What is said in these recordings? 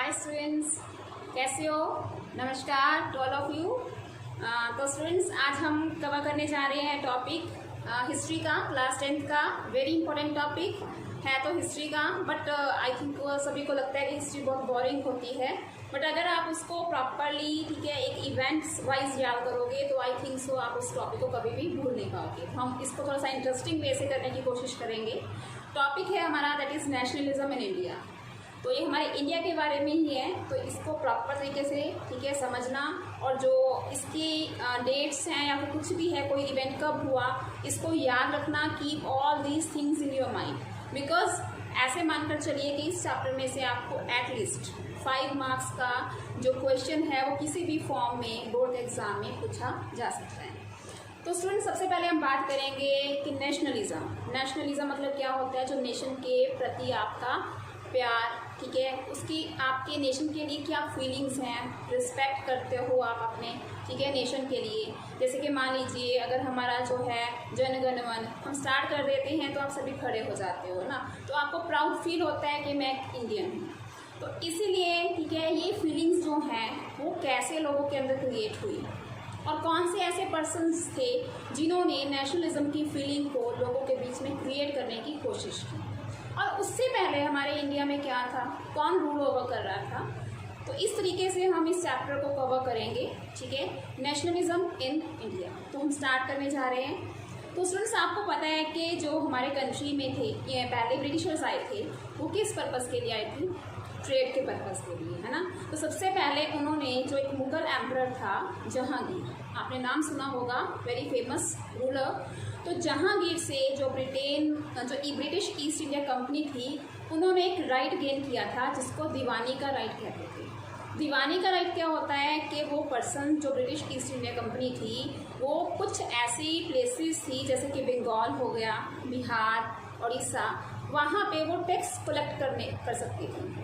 Hi students, कैसे हो? नमस्कार टू ऑल ऑफ यू। तो स्टूडेंट्स, आज हम कवर करने जा रहे हैं टॉपिक हिस्ट्री का, क्लास 10th का। वेरी इंपॉर्टेंट टॉपिक है तो हिस्ट्री का, बट आई थिंक सभी को लगता है कि हिस्ट्री बहुत बोरिंग होती है, बट अगर आप उसको प्रॉपरली, ठीक है, एक इवेंट्स वाइज याद करोगे तो आई थिंक सो आप उस टॉपिक को कभी भी भूल नहीं पाओगे। तो हम इसको थोड़ा सा इंटरेस्टिंग वे से करने की कोशिश करेंगे। टॉपिक है हमारा that is nationalism in India. तो ये हमारे इंडिया के बारे में ही है, तो इसको प्रॉपर तरीके से, ठीक है, समझना, और जो इसकी डेट्स हैं या फिर कुछ भी है, कोई इवेंट कब हुआ, इसको याद रखना। Keep all these things in your mind, because ऐसे मानकर चलिए कि इस चैप्टर में से आपको एटलीस्ट 5 मार्क्स का जो क्वेश्चन है वो किसी भी फॉर्म में बोर्ड एग्जाम में पूछा जा सकता है। तो स्टूडेंट, सबसे पहले हम बात करेंगे कि नेशनलिज्म मतलब क्या होता है। जो नेशन के प्रति आपका प्यार, ठीक है, उसकी आपके नेशन के लिए क्या फीलिंग्स हैं, रिस्पेक्ट करते हो आप अपने, ठीक है, नेशन के लिए। जैसे कि मान लीजिए अगर हमारा जो है जन गण मन हम स्टार्ट कर देते हैं तो आप सभी खड़े हो जाते हो ना, तो आपको प्राउड फील होता है कि मैं इंडियन हूँ। तो इसीलिए, ठीक है, ये फीलिंग्स जो हैं वो कैसे लोगों के अंदर क्रिएट हुई और कौन से ऐसे पर्सन्स थे जिन्होंने नेशनलिज्म की फीलिंग को लोगों के बीच में क्रिएट करने की कोशिश की, और उससे पहले हमारे इंडिया में क्या था, कौन रूल ओवर कर रहा था। तो इस तरीके से हम इस चैप्टर को कवर करेंगे, ठीक है, नेशनलिज्म इन इंडिया। तो हम स्टार्ट करने जा रहे हैं। तो स्टूडेंट्स, आपको पता है कि जो हमारे कंट्री में थे, ये पहले ब्रिटिशर्स आए थे, वो किस पर्पज़ के लिए आए थे? ट्रेड के पर्पज़ के लिए, है ना। तो सबसे पहले उन्होंने जो एक मुगल एम्परर था जहांगीर, आपने नाम सुना होगा, वेरी फेमस रूलर। तो जहांगीर से जो ब्रिटिश ईस्ट इंडिया कंपनी थी, उन्होंने एक राइट गेन किया था जिसको दीवानी का राइट कहते थे। दीवानी का राइट क्या होता है कि वो पर्सन, जो ब्रिटिश ईस्ट इंडिया कंपनी थी, वो कुछ ऐसी प्लेसेस थी जैसे कि बंगाल हो गया, बिहार, उड़ीसा, वहाँ पे वो टैक्स कलेक्ट कर सकती थी,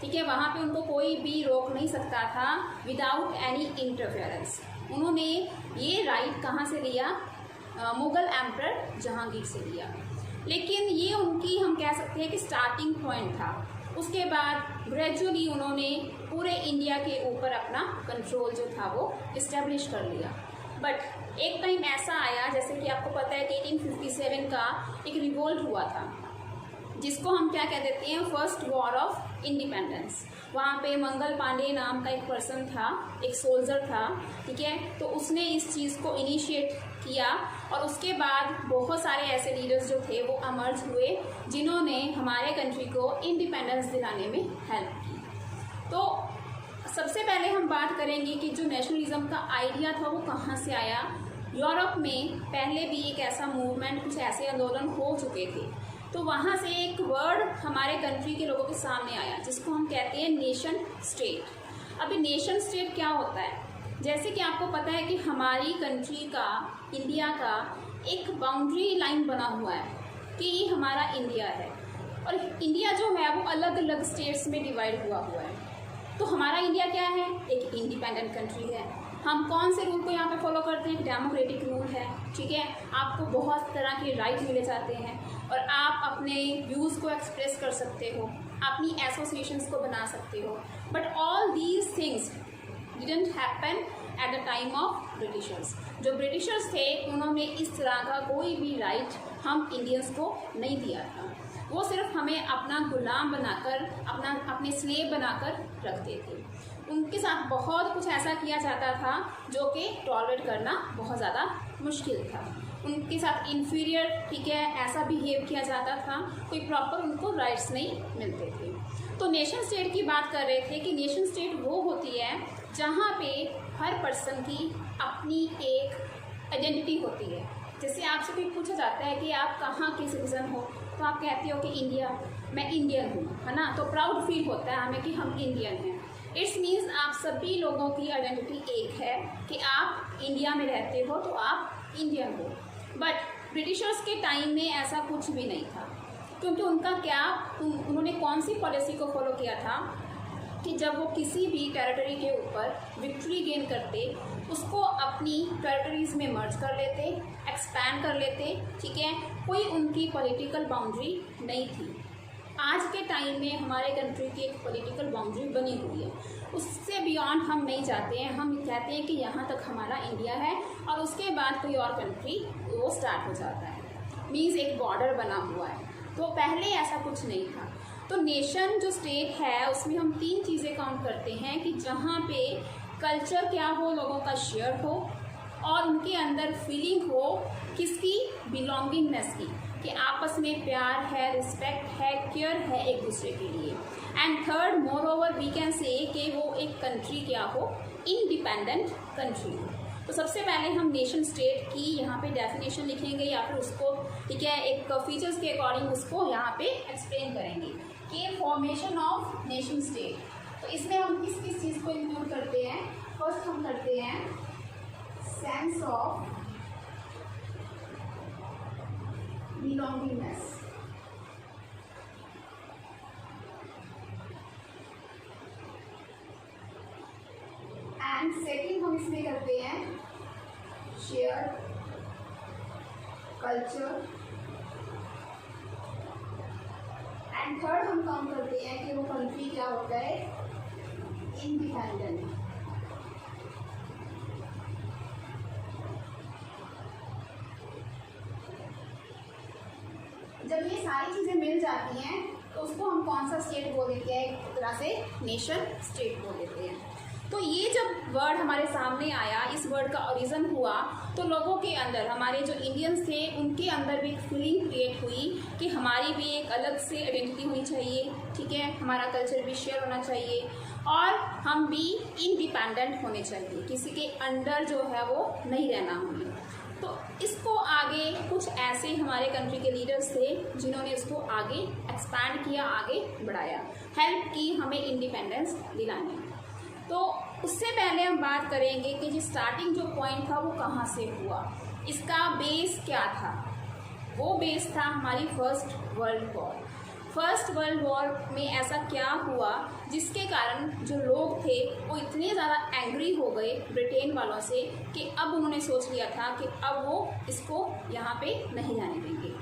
ठीक है। वहाँ पे उनको कोई भी रोक नहीं सकता था विदाउट एनी इंटरफेरेंस। उन्होंने ये राइट कहाँ से लिया? मुगल एम्परर जहांगीर से लिया। लेकिन ये उनकी, हम कह सकते हैं कि स्टार्टिंग पॉइंट था। उसके बाद ग्रेजुअली उन्होंने पूरे इंडिया के ऊपर अपना कंट्रोल जो था वो इस्टेब्लिश कर लिया। बट एक टाइम ऐसा आया, जैसे कि आपको पता है कि 1857 का एक रिवोल्ट हुआ था, जिसको हम क्या कह देते हैं, फर्स्ट वॉर ऑफ इंडिपेंडेंस। वहाँ पे मंगल पांडे नाम का एक पर्सन था, एक सोल्जर था, ठीक है। तो उसने इस चीज़ को इनिशिएट किया, और उसके बाद बहुत सारे ऐसे लीडर्स जो थे वो अमर्ज हुए जिन्होंने हमारे कंट्री को इंडिपेंडेंस दिलाने में हेल्प की। तो सबसे पहले हम बात करेंगे कि जो नेशनलिज्म का आइडिया था वो कहाँ से आया। यूरोप में पहले भी एक ऐसा मूवमेंट, कुछ ऐसे आंदोलन हो चुके थे, तो वहाँ से एक वर्ड हमारे कंट्री के लोगों के सामने आया जिसको हम कहते हैं नेशन स्टेट। अभी नेशन स्टेट क्या होता है? जैसे कि आपको पता है कि हमारी कंट्री का, इंडिया का एक बाउंड्री लाइन बना हुआ है कि ये हमारा इंडिया है, और इंडिया जो है वो अलग अलग स्टेट्स में डिवाइड हुआ है। तो हमारा इंडिया क्या है? एक इंडिपेंडेंट कंट्री है। हम कौन से रूल को यहाँ पे फॉलो करते हैं? डेमोक्रेटिक रूल है, ठीक है। आपको बहुत तरह के राइट मिले जाते हैं और आप अपने व्यूज़ को एक्सप्रेस कर सकते हो, अपनी एसोसिएशंस को बना सकते हो। But all these things didn't happen at the time of Britishers. जो ब्रिटिशर्स थे उन्होंने इस तरह का कोई भी राइट हम इंडियंस को नहीं दिया था। वो सिर्फ हमें अपना गुलाम बनाकर, अपने स्लेव बनाकर रखते थे। उनके साथ बहुत कुछ ऐसा किया जाता था जो कि टॉलरेट करना बहुत ज़्यादा मुश्किल था। उनके साथ इन्फीरियर, ठीक है, ऐसा बिहेव किया जाता था, कोई प्रॉपर उनको राइट्स नहीं मिलते थे। तो नेशन स्टेट की बात कर रहे थे कि नेशन स्टेट वो होती है जहाँ पे हर पर्सन की अपनी एक आइडेंटिटी होती है। जैसे आपसे कोई पूछा जाता है कि आप कहाँ के सिटीजन हो, तो आप कहते हो कि इंडिया, मैं इंडियन हूँ, है ना। तो प्राउड फील होता है हमें कि हम इंडियन हैं। इट्स मीन्स आप सभी लोगों की आइडेंटिटी एक है कि आप इंडिया में रहते हो तो आप इंडियन हो। बट ब्रिटिशर्स के टाइम में ऐसा कुछ भी नहीं था, क्योंकि उनका क्या, उन्होंने कौन सी पॉलिसी को फॉलो किया था कि जब वो किसी भी टेरिटरी के ऊपर विक्ट्री गेन करते, उसको अपनी टेरिटरीज में मर्ज कर लेते, एक्सपैंड कर लेते, ठीक है। कोई उनकी पॉलिटिकल बाउंड्री नहीं थी। आज के टाइम में हमारे कंट्री की एक पॉलिटिकल बाउंड्री बनी हुई है, उससे बियॉन्ड हम नहीं जाते हैं। हम कहते हैं कि यहाँ तक हमारा इंडिया है और उसके बाद कोई और कंट्री वो स्टार्ट हो जाता है, मीन्स एक बॉर्डर बना हुआ है। तो पहले ऐसा कुछ नहीं था। तो नेशन जो स्टेट है उसमें हम 3 चीज़ें काउंट करते हैं कि जहाँ पे कल्चर क्या हो, लोगों का शेयर हो और उनके अंदर फीलिंग हो किसकी, बिलोंगिंगनेस की, कि आपस में प्यार है, रिस्पेक्ट है, केयर है एक दूसरे के लिए। And third, moreover we can say कि वो एक कंट्री क्या हो, इंडिपेंडेंट कंट्री। तो सबसे पहले हम नेशन स्टेट की यहाँ पे डेफिनेशन लिखेंगे या फिर उसको, ठीक है, एक फीचर्स के अकॉर्डिंग उसको यहाँ पे एक्सप्लेन करेंगे कि फॉर्मेशन ऑफ नेशन स्टेट। तो इसमें हम किस किस चीज़ को इंक्लूड करते हैं। फर्स्ट हम करते हैं sense of belongingness, and second हम इसमें करते हैं शेयर कल्चर, एंड थर्ड हम काम करते हैं कि वो कंट्री क्या होता है, इंडिपेंडेंट। जब ये सारी चीज़ें मिल जाती हैं तो उसको हम कौन सा स्टेट बोल देते हैं, एक तरह से नेशन स्टेट बोल देते हैं। तो ये जब वर्ड हमारे सामने आया, इस वर्ड का ओरिजिन हुआ, तो लोगों के अंदर, हमारे जो इंडियंस थे उनके अंदर भी एक फीलिंग क्रिएट हुई कि हमारी भी एक अलग से आइडेंटिटी होनी चाहिए, ठीक है, हमारा कल्चर भी शेयर होना चाहिए और हम भी इंडिपेंडेंट होने चाहिए, किसी के अंडर जो है वो नहीं रहना हमें। तो इसको आगे कुछ ऐसे हमारे कंट्री के लीडर्स थे जिन्होंने इसको आगे एक्सपैंड किया, आगे बढ़ाया, हेल्प की हमें इंडिपेंडेंस दिलाने। तो उससे पहले हम बात करेंगे कि जो स्टार्टिंग जो पॉइंट था वो कहाँ से हुआ, इसका बेस क्या था। वो बेस था हमारी first world war. First world war में ऐसा क्या हुआ जिसके कारण जो लोग थे वो इतने ज़्यादा एंग्री हो गए ब्रिटेन वालों से कि अब उन्होंने सोच लिया था कि अब वो इसको यहाँ पे नहीं जाने देंगे।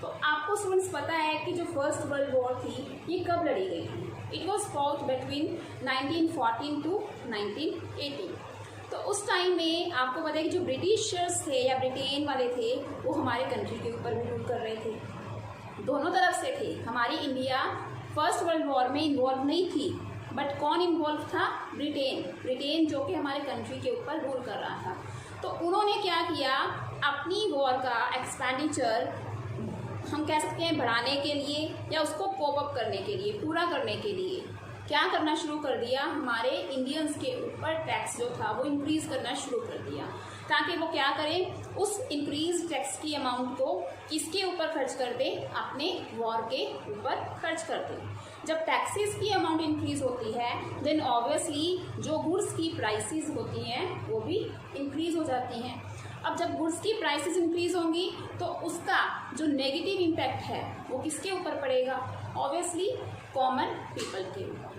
तो आपको स्टूडेंट्स पता है कि जो फर्स्ट वर्ल्ड वॉर थी ये कब लड़ी गई थी। It was fought between 1914 to 1918। तो उस टाइम में आपको पता है कि जो ब्रिटिशर्स थे या ब्रिटेन वाले थे वो हमारे कंट्री के ऊपर भी रूल कर रहे थे, दोनों तरफ से थे। हमारी इंडिया फर्स्ट वर्ल्ड वॉर में इन्वॉल्व नहीं थी, बट कौन इन्वॉल्व था, ब्रिटेन जो कि हमारे कंट्री के ऊपर रूल कर रहा था। तो उन्होंने क्या किया, अपनी वॉर का एक्सपेंडिचर हम कह सकते हैं बढ़ाने के लिए या उसको कोप अप करने के लिए, पूरा करने के लिए क्या करना शुरू कर दिया, हमारे इंडियंस के ऊपर टैक्स जो था वो इंक्रीज करना शुरू कर दिया, ताकि वो क्या करें, उस इंक्रीज टैक्स की अमाउंट को किसके ऊपर खर्च कर दे, अपने वॉर के ऊपर खर्च कर दे। जब टैक्सेस की अमाउंट इंक्रीज होती है देन ऑब्वियसली जो गुड्स की प्राइसेस होती हैं वो भी इंक्रीज हो जाती हैं। अब जब गुड्स की प्राइसेस इंक्रीज होंगी तो उसका जो नेगेटिव इम्पैक्ट है वो किसके ऊपर पड़ेगा, ऑब्वियसली कॉमन पीपल के ऊपर।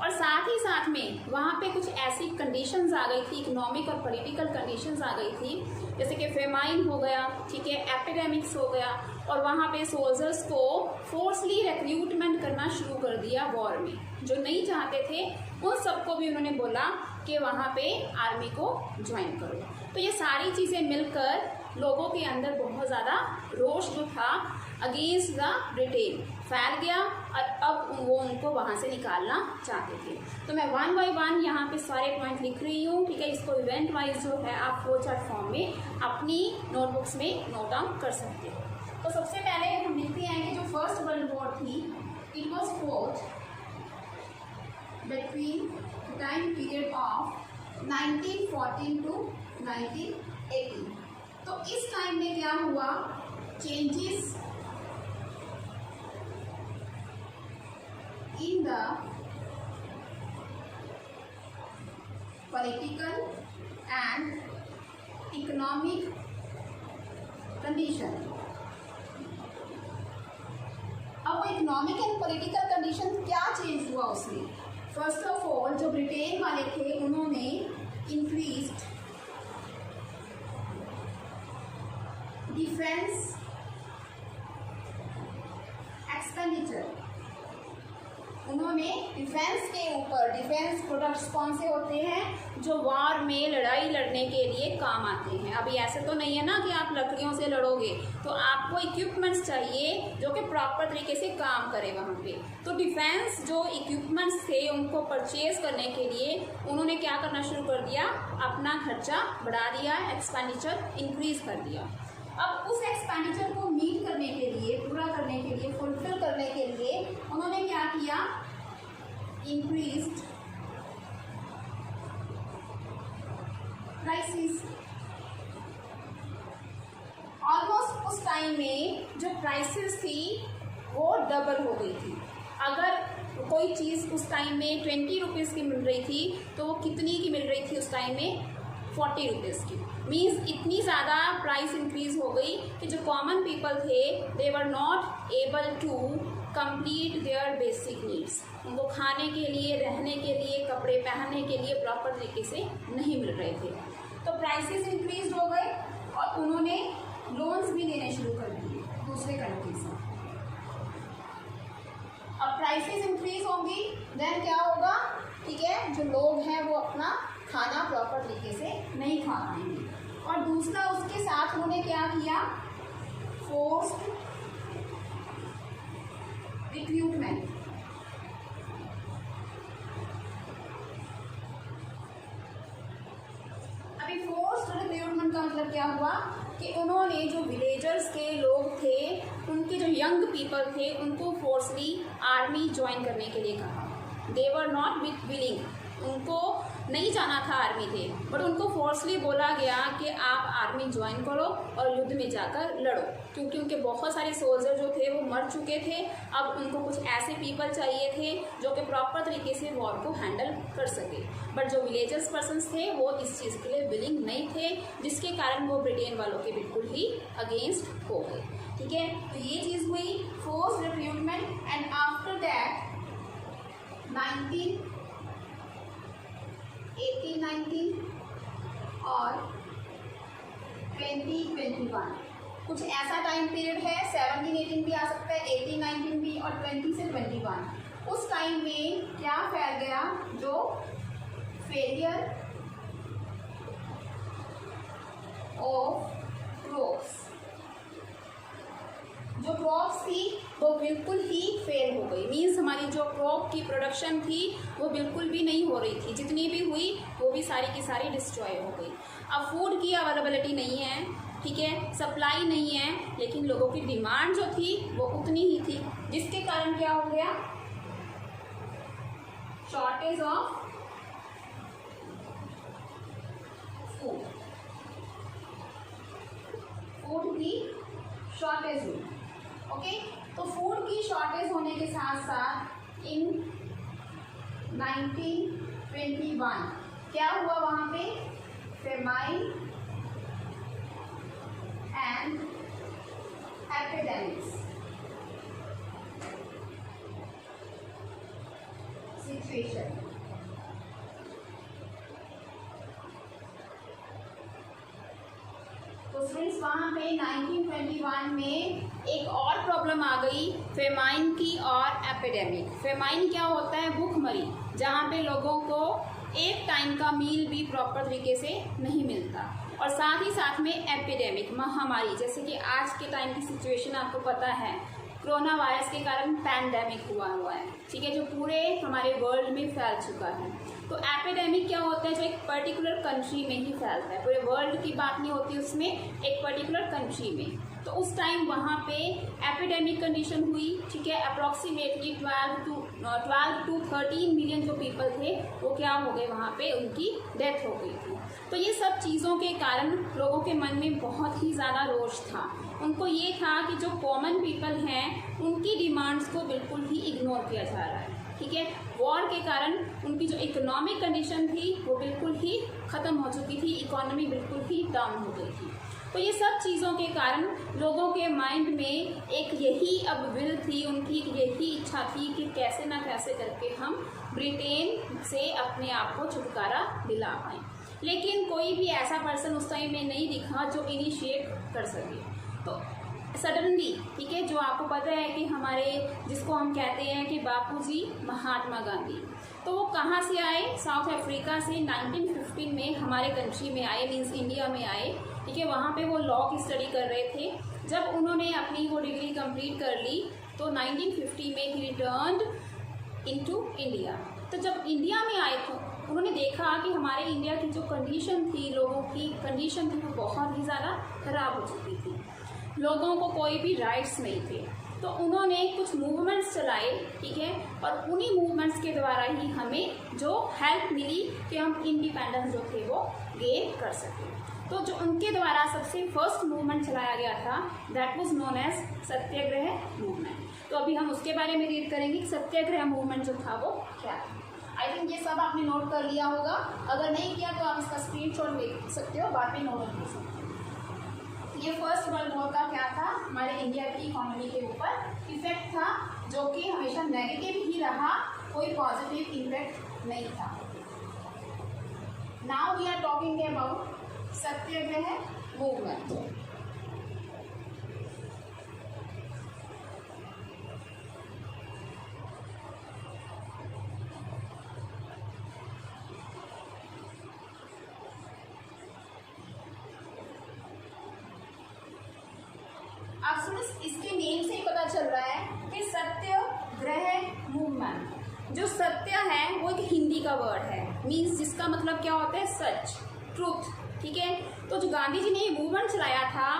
और साथ ही साथ में वहाँ पे कुछ ऐसी कंडीशंस आ गई थी, इकोनॉमिक और पॉलिटिकल कंडीशंस आ गई थी, जैसे कि फेमाइन हो गया, ठीक है, एपिडेमिक्स हो गया, और वहाँ पे सोल्जर्स को फोर्सली रिक्रूटमेंट करना शुरू कर दिया वॉर में। जो नहीं चाहते थे उन सबको भी उन्होंने बोला कि वहाँ पे आर्मी को ज्वाइन करो। तो ये सारी चीज़ें मिलकर लोगों के अंदर बहुत ज़्यादा रोष जो था अगेंस्ट द ब्रिटेन फैल गया और अब वो उनको वहाँ से निकालना चाहते थे। तो मैं 1 बाय 1 यहाँ पे सारे पॉइंट लिख रही हूँ, ठीक है। इसको इवेंट वाइज जो है आप फ्लो चार्ट फॉर्म में अपनी नोटबुक्स में नोट डाउन कर सकते हो। तो सबसे पहले हम लिखते हैं कि जो फर्स्ट वर्ल्ड वॉर थी it was fought between time period of 1914 to 1918। तो इस टाइम में क्या हुआ, changes in the political and economic condition। अब इकोनॉमिक एंड पॉलिटिकल कंडीशन क्या चेंज हुआ उसमें। फर्स्ट ऑफ ऑल जो ब्रिटेन वाले थे उन्होंने इंक्रीज्ड डिफेंस एक्सपेंडिचर, वर्ड्स कौन से होते हैं जो वॉर में लड़ाई लड़ने के लिए काम आते हैं। अभी ऐसे तो नहीं है ना कि आप लकड़ियों से लड़ोगे, तो आपको इक्विपमेंट्स चाहिए जो कि प्रॉपर तरीके से काम करे वहाँ पे। तो डिफेंस जो इक्विपमेंट्स थे उनको परचेज करने के लिए उन्होंने क्या करना शुरू कर दिया, अपना खर्चा बढ़ा दिया, एक्सपेंडिचर इंक्रीज कर दिया। अब उस एक्सपेंडिचर को मीट करने के लिए, पूरा करने के लिए, फुलफिल करने के लिए उन्होंने क्या किया, इंक्रीज्ड प्राइसेस। ऑलमोस्ट उस टाइम में जो प्राइसेस थी वो डबल हो गई थी। अगर कोई चीज़ उस टाइम में 20 रुपीज़ की मिल रही थी तो वो कितनी की मिल रही थी उस टाइम में, 40 रुपीज़ की। मीन्स इतनी ज़्यादा प्राइस इंक्रीज हो गई कि जो कॉमन पीपल थे they were not able to complete their basic needs. उनको खाने के लिए, रहने के लिए, कपड़े पहनने के लिए प्रॉपर तरीके से नहीं मिल रहे थे। तो प्राइसेस इंक्रीज हो गए और उन्होंने लोन्स भी देने शुरू कर दिए दूसरे कंट्री से। अब प्राइसेस इंक्रीज होंगी देन क्या होगा, ठीक है, जो लोग हैं वो अपना खाना प्रॉपर तरीके से नहीं खा पाएंगे। और दूसरा उसके साथ उन्होंने क्या किया, फोर्स्ड रिक्रूटमेंट। अभी फोर्स्ड रिक्रूटमेंट का मतलब क्या हुआ कि उन्होंने जो विलेजर्स के लोग थे, उनके जो यंग पीपल थे, उनको फोर्सली आर्मी ज्वाइन करने के लिए कहा। दे वर नॉट विलिंग, उनको नहीं जाना था आर्मी थे, बट उनको फोर्सली बोला गया कि आप आर्मी ज्वाइन करो और युद्ध में जाकर लड़ो, क्योंकि उनके बहुत सारे सोल्जर जो थे वो मर चुके थे। अब उनको कुछ ऐसे पीपल चाहिए थे जो कि प्रॉपर तरीके से वॉर को हैंडल कर सके। बट जो विलेजर्स पर्सन्स थे वो इस चीज़ के लिए विलिंग नहीं थे, जिसके कारण वो ब्रिटेन वालों के बिल्कुल ही अगेंस्ट हो गए। ठीक है, तो ये चीज़ हुई force recruitment. And after that 1819 और 2021 कुछ ऐसा टाइम पीरियड है, 17-18 भी आ सकता है, 18-19 भी, और 20 से 21 उस टाइम में क्या फैल गया, जो फेलियर ऑफ क्रॉप्स, जो क्रॉप्स थी वो बिल्कुल ही फेल हो गई। मीन्स हमारी जो क्रॉप की प्रोडक्शन थी वो बिल्कुल भी नहीं हो रही थी, जितनी भी हुई वो भी सारी की सारी डिस्ट्रॉय हो गई। अब फूड की अवेलेबिलिटी नहीं है, ठीक है, सप्लाई नहीं है, लेकिन लोगों की डिमांड जो थी वो उतनी ही थी, जिसके कारण क्या हो गया, शॉर्टेज ऑफ फूड, फूड की शॉर्टेज हुई। ओके, तो फूड की शॉर्टेज होने के साथ साथ इन 1921 क्या हुआ, वहां पे फेमाइन एंड एपिडेमिक्स सिचुएशन। तो फ्रेंड्स वहाँ पे 1921 में एक और प्रॉब्लम आ गई, फेमाइन की और एपिडेमिक। फेमाइन क्या होता है, भूखमरी, जहाँ पे लोगों को एक टाइम का मील भी प्रॉपर तरीके से नहीं मिलता, और साथ ही साथ में एपिडेमिक, महामारी, जैसे कि आज के टाइम की सिचुएशन आपको पता है, कोरोना वायरस के कारण पैंडेमिक हुआ है, ठीक है, जो पूरे हमारे वर्ल्ड में फैल चुका है। तो एपिडेमिक क्या होता है, जो एक पर्टिकुलर कंट्री में ही फैलता है, पूरे वर्ल्ड की बात नहीं होती उसमें, एक पर्टिकुलर कंट्री में। तो उस टाइम वहाँ पे एपिडेमिक कंडीशन हुई, ठीक है, अप्रॉक्सीमेटली 12 to 13 मिलियन जो पीपल थे वो क्या हो गए, वहाँ पे उनकी डेथ हो गई थी। तो ये सब चीज़ों के कारण लोगों के मन में बहुत ही ज़्यादा रोष था। उनको ये था कि जो कॉमन पीपल हैं उनकी डिमांड्स को बिल्कुल ही इग्नोर किया जा रहा है, ठीक है। वॉर के कारण उनकी जो इकोनॉमिक कंडीशन थी वो बिल्कुल ही ख़त्म हो चुकी थी, इकोनॉमी बिल्कुल ही डाउन हो गई थी। तो ये सब चीज़ों के कारण लोगों के माइंड में एक यही अब विल थी, उनकी यही इच्छा थी कि कैसे ना कैसे करके हम ब्रिटेन से अपने आप को छुटकारा दिला पाएँ। लेकिन कोई भी ऐसा पर्सन उस टाइम में नहीं दिखा जो इनिशिएट कर सके। तो सडनली, ठीक है, जो आपको पता है कि हमारे जिसको हम कहते हैं कि बापूजी महात्मा गांधी, तो वो कहाँ से आए, साउथ अफ्रीका से 1915 में हमारे कंट्री में आए, मीन्स इंडिया में आए, ठीक है। वहाँ पे वो लॉ की स्टडी कर रहे थे। जब उन्होंने अपनी वो डिग्री कंप्लीट कर ली तो 1950 में ही रिटर्न्ड इनटू इंडिया। तो जब इंडिया में आए तो उन्होंने देखा कि हमारे इंडिया की जो कंडीशन थी, लोगों की कंडीशन थी, वो बहुत ही ज़्यादा ख़राब हो चुकी थी, लोगों को कोई भी राइट्स नहीं थे। तो उन्होंने कुछ मूवमेंट्स चलाए, ठीक है, और उन्हीं मूवमेंट्स के द्वारा ही हमें जो हेल्प मिली कि हम इंडिपेंडेंस जो थे वो गेन कर सकें। तो जो उनके द्वारा सबसे फर्स्ट मूवमेंट चलाया गया था that was known as Satyagraha movement. तो अभी हम उसके बारे में रीड करेंगे कि सत्याग्रह मूवमेंट जो था वो क्या था। आई थिंक ये सब आपने नोट कर लिया होगा, अगर नहीं किया तो आप इसका स्क्रीनशॉट ले सकते हो, बाद में नोट कर सकते हो। ये फर्स्ट वर्ल्ड वॉर का क्या था, हमारे इंडिया की इकोनॉमी के ऊपर इफेक्ट था, जो कि हमेशा नेगेटिव ही रहा, कोई पॉजिटिव इम्पैक्ट नहीं था। Now we are talking about Satyagraha movement. आप सुनो, इसके नेम से ही पता चल रहा है कि सत्याग्रह मूवमेंट, जो सत्य है वो एक हिंदी का वर्ड है, मीन्स जिसका मतलब क्या होता है, सच, ट्रूथ, ठीक है। तो जो गांधी जी ने ये मूवमेंट चलाया था,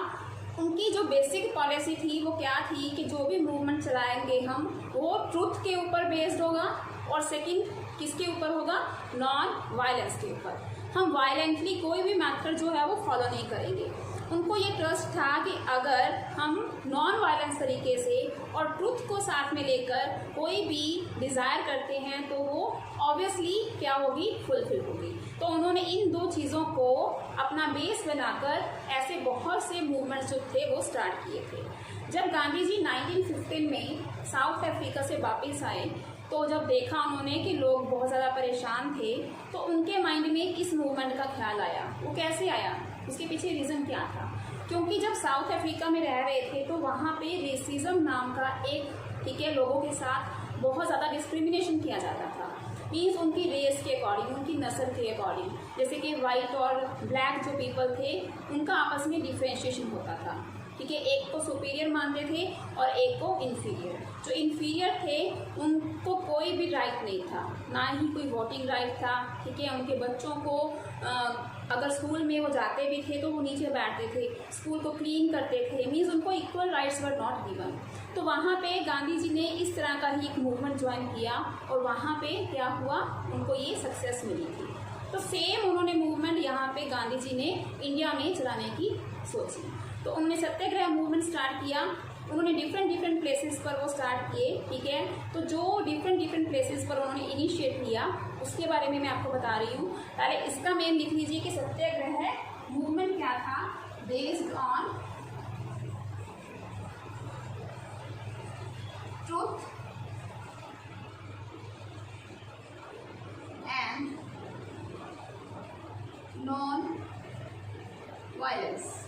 उनकी जो बेसिक पॉलिसी थी वो क्या थी कि जो भी मूवमेंट चलाएंगे हम वो ट्रूथ के ऊपर बेस्ड होगा, और सेकंड किसके ऊपर होगा, नॉन वायलेंस के ऊपर। हम वायलेंटली कोई भी मैथड जो है वो फॉलो नहीं करेंगे। उनको ये ट्रस्ट था कि अगर हम नॉन वायलेंस तरीके से और ट्रूथ को साथ में लेकर कोई भी डिज़ायर करते हैं तो वो ऑब्वियसली क्या होगी, फुलफिल होगी। तो उन्होंने इन दो चीज़ों को अपना बेस बनाकर ऐसे बहुत से मूवमेंट्स जो थे वो स्टार्ट किए थे। जब गांधी जी 1915 में साउथ अफ्रीका से वापस आए तो जब देखा उन्होंने कि लोग बहुत ज़्यादा परेशान थे, तो उनके माइंड में इस मूवमेंट का ख्याल आया। वो कैसे आया, उसके पीछे रीज़न क्या था, क्योंकि जब साउथ अफ्रीका में रह रहे थे तो वहाँ पे रेसिज्म नाम का एक, ठीक है, लोगों के साथ बहुत ज़्यादा डिस्क्रिमिनेशन किया जाता था, मीन्स उनकी रेस के अकॉर्डिंग, उनकी नस्ल के अकॉर्डिंग, जैसे कि वाइट और ब्लैक जो पीपल थे उनका आपस में डिफ्रेंशिएशन होता था, ठीक है। एक को सुपीरियर मानते थे और एक को इन्फीरियर। जो इन्फीरियर थे उनको कोई भी राइट नहीं था, ना ही कोई वोटिंग राइट था, ठीक है। उनके बच्चों को अगर स्कूल में वो जाते भी थे तो वो नीचे बैठते थे, स्कूल को क्लीन करते थे, मीन्स उनको equal rights were not given. तो वहाँ पे गांधी जी ने इस तरह का ही एक मूवमेंट ज्वाइन किया और वहाँ पे क्या हुआ, उनको ये सक्सेस मिली थी। तो सेम उन्होंने मूवमेंट यहाँ पे गांधी जी ने इंडिया में चलाने की सोची। तो उन्होंने सत्याग्रह मूवमेंट स्टार्ट किया, उन्होंने डिफरेंट प्लेसेस पर वो स्टार्ट किए, ठीक है। तो जो डिफरेंट प्लेसेस पर उन्होंने इनिशिएट किया उसके बारे में मैं आपको बता रही हूँ। पहले इसका मेन लिख लीजिए कि सत्याग्रह मूवमेंट क्या था, based on truth and non violence.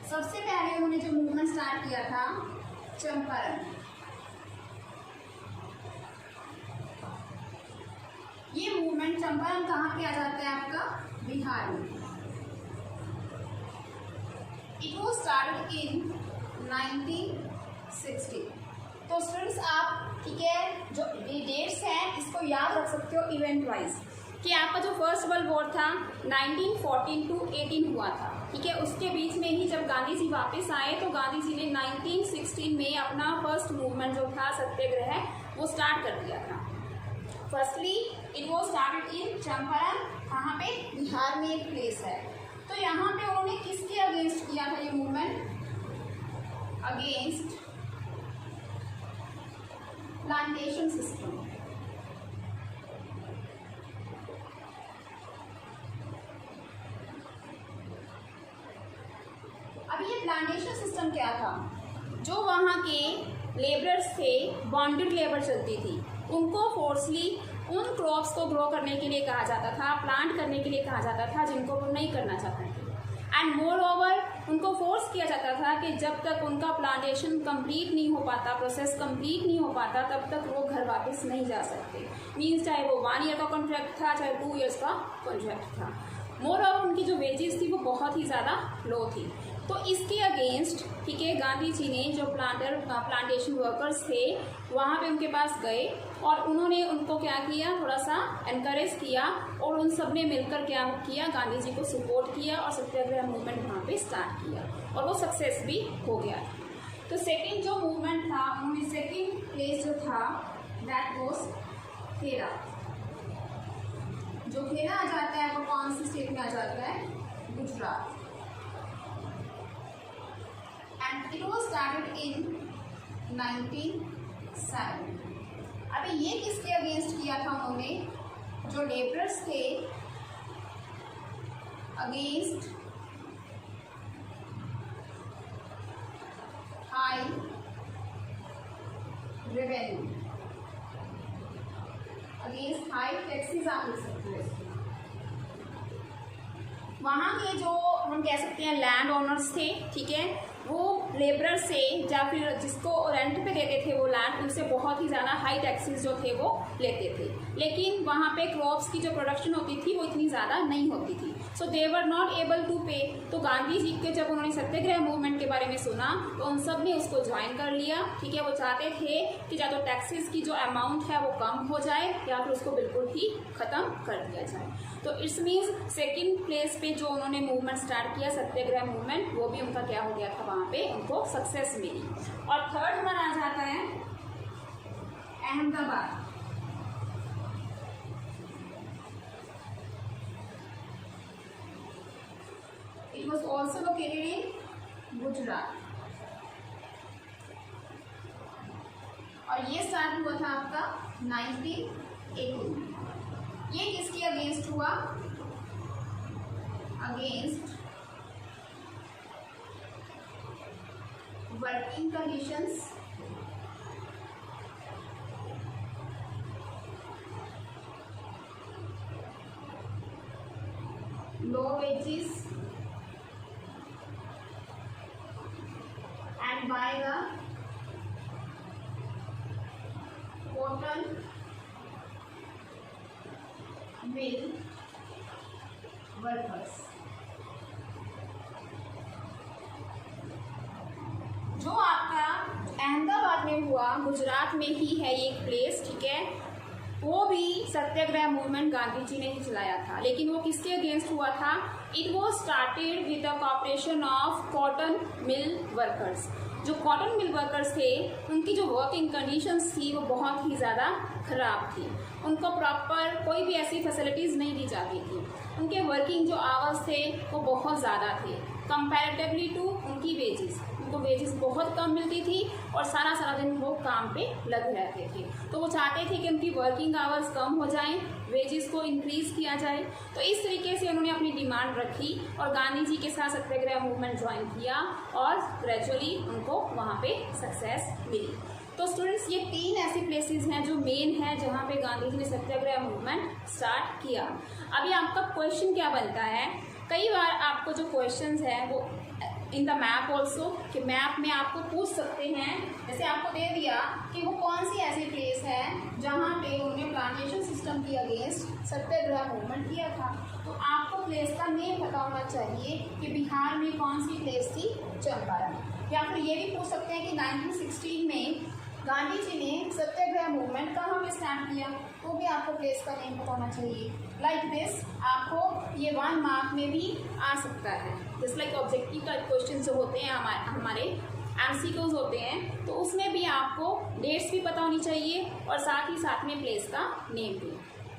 सबसे पहले उन्होंने जो मूवमेंट स्टार्ट किया था चंपारण। ये मूवमेंट चंपारण कहाँ पे आ जाता है आपका, बिहार में। It was started in 1960। तो स्टूडेंट्स आप, ठीक है, जो डेट्स हैं इसको याद रख सकते हो इवेंट वाइज, कि आपका जो फर्स्ट वर्ल्ड वॉर था 1914 to 18 हुआ था, ठीक है। उसके बीच में ही जब गांधी जी वापस आए तो गांधी जी ने 1916 में अपना फर्स्ट मूवमेंट जो था सत्याग्रह वो स्टार्ट कर दिया था। Firstly it was started in Champaran, कहाँ पे, बिहार में एक प्लेस है। तो यहाँ पे उन्होंने किसके अगेंस्ट किया था ये मूवमेंट, अगेंस्ट प्लांटेशन सिस्टम। अब ये प्लांटेशन सिस्टम क्या था, जो वहाँ के लेबरर्स थे, बॉन्डेड लेबर चलती थी, उनको फोर्सली उन क्रॉप्स को ग्रो करने के लिए कहा जाता था, प्लांट करने के लिए कहा जाता था जिनको वो नहीं करना चाहते थे। एंड मोर ओवर उनको फोर्स किया जाता था कि जब तक उनका प्लांटेशन कंप्लीट नहीं हो पाता, प्रोसेस कंप्लीट नहीं हो पाता, तब तक वो घर वापस नहीं जा सकते। मीन्स चाहे वो 1 ईयर का कॉन्ट्रैक्ट था, चाहे 2 ईयर्स का कॉन्ट्रैक्ट था। मोर ओवर उनकी जो वेजेस थी वो बहुत ही ज़्यादा लो थी। तो इसके अगेंस्ट, ठीक है, गांधी जी ने जो प्लांटेशन वर्कर्स थे वहाँ पे उनके पास गए और उन्होंने उनको क्या किया, थोड़ा सा एनकरेज किया और उन सब ने मिलकर क्या किया, गांधी जी को सपोर्ट किया और सत्याग्रह मूवमेंट वहाँ पे स्टार्ट किया और वो सक्सेस भी हो गया। तो सेकेंड जो मूवमेंट था, उन्होंने सेकेंड प्लेस जो था दैट वाज खेड़ा। जो खेड़ा आ जाता है वो कौन सी स्टेट में आ जाता है, Gujarat. And it was started in 1907। अभी ये किसके अगेंस्ट किया था उन्होंने, जो लेबरर्स थे against high revenue, against high taxes आप लिख सकते हो। वहाँ के जो हम कह सकते हैं लैंड ओनर्स थे, ठीक है, वो लेबर से या फिर जिसको रेंट पे देते थे वो लैंड, उनसे बहुत ही ज़्यादा हाई टैक्सेस जो थे वो लेते थे। लेकिन वहाँ पे क्रॉप्स की जो प्रोडक्शन होती थी वो इतनी ज़्यादा नहीं होती थी, सो दे वर नॉट एबल टू पे। तो गांधी जी के जब उन्होंने सत्याग्रह मूवमेंट के बारे में सुना तो उन सब ने उसको ज्वाइन कर लिया, ठीक है। वो चाहते थे कि या तो टैक्सेस की जो अमाउंट है वो कम हो जाए या फिर उसको बिल्कुल ही ख़त्म कर दिया जाए। तो इट्स मीन्स सेकेंड प्लेस पे जो उन्होंने मूवमेंट स्टार्ट किया सत्याग्रह मूवमेंट, वो भी उनका क्या हो गया था, वहाँ पे उनको सक्सेस मिली। और थर्ड हमारा आ जाता है Ahmedabad. It was also located in Gujarat और ये स्टार्ट हुआ था आपका 1918। ये किसके अगेंस्ट हुआ, against working conditions, low wages and by the cotton mill workers। जो आपका अहमदाबाद में हुआ, गुजरात में ही है ये एक प्लेस, ठीक है, वो भी सत्याग्रह मूवमेंट गांधी जी ने ही चलाया था। लेकिन वो किसके अगेंस्ट हुआ था, it was started with the cooperation of cotton mill workers. जो कॉटन मिल वर्कर्स थे उनकी जो वर्किंग कंडीशंस थी वो बहुत ही ज़्यादा ख़राब थी। उनको प्रॉपर कोई भी ऐसी फैसिलिटीज़ नहीं दी जाती थी। उनके वर्किंग जो आवर्स थे वो बहुत ज़्यादा थे कंपैरेटिवली टू उनकी वेजेस। उनको वेजेस बहुत कम मिलती थी और सारा सारा दिन वो काम पे लगे रहते थे। तो वो चाहते थे कि उनकी वर्किंग आवर्स कम हो जाएं, वेजेस को इंक्रीज़ किया जाए। तो इस तरीके से उन्होंने अपनी डिमांड रखी और गांधी जी के साथ सत्याग्रह मूवमेंट ज्वाइन किया और ग्रेजुअली उनको वहाँ पे सक्सेस मिली। तो स्टूडेंट्स, ये 3 ऐसी प्लेसेस हैं जो मेन है जहाँ पे गांधी जी ने सत्याग्रह मूवमेंट स्टार्ट किया। अभी आपका क्वेश्चन क्या बनता है, कई बार आपको जो क्वेश्चंस है वो इन द मैप ऑल्सो, कि मैप में आपको पूछ सकते हैं, जैसे आपको दे दिया कि वो कौन सी ऐसी प्लेस है जहाँ पे उन्होंने प्लांटेशन सिस्टम के अगेंस्ट सत्याग्रह मूवमेंट किया था। तो आपको प्लेस का नेम पता होना चाहिए कि बिहार में कौन सी प्लेस थी, चंपारण। या फिर ये भी पूछ सकते हैं कि 1916 में गांधी जी ने सत्याग्रह मूवमेंट कहाँ पे स्टार्ट किया, तो भी आपको प्लेस का नेम पता होना चाहिए। लाइक दिस आपको ये 1 मार्क में भी आ सकता है। जस्ट लाइक ऑब्जेक्टिव का क्वेश्चन जो होते हैं हमारे MCQs होते हैं, तो उसमें भी आपको डेट्स भी पता होनी चाहिए और साथ ही साथ में प्लेस का नेम भी।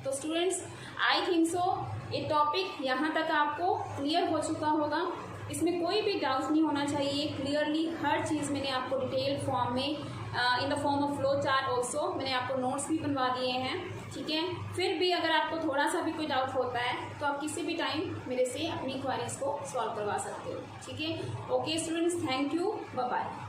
तो स्टूडेंट्स, आई थिंक सो ये टॉपिक यहाँ तक आपको क्लियर हो चुका होगा। इसमें कोई भी डाउट नहीं होना चाहिए। क्लियरली हर चीज़ मैंने आपको डिटेल फॉर्म में in the form of flow chart also मैंने आपको नोट्स भी बनवा दिए हैं, ठीक है। फिर भी अगर आपको थोड़ा सा भी कोई डाउट होता है तो आप किसी भी टाइम मेरे से अपनी क्वेरीज को सॉल्व करवा सकते हो, ठीक है। Okay students, thank you, bye bye.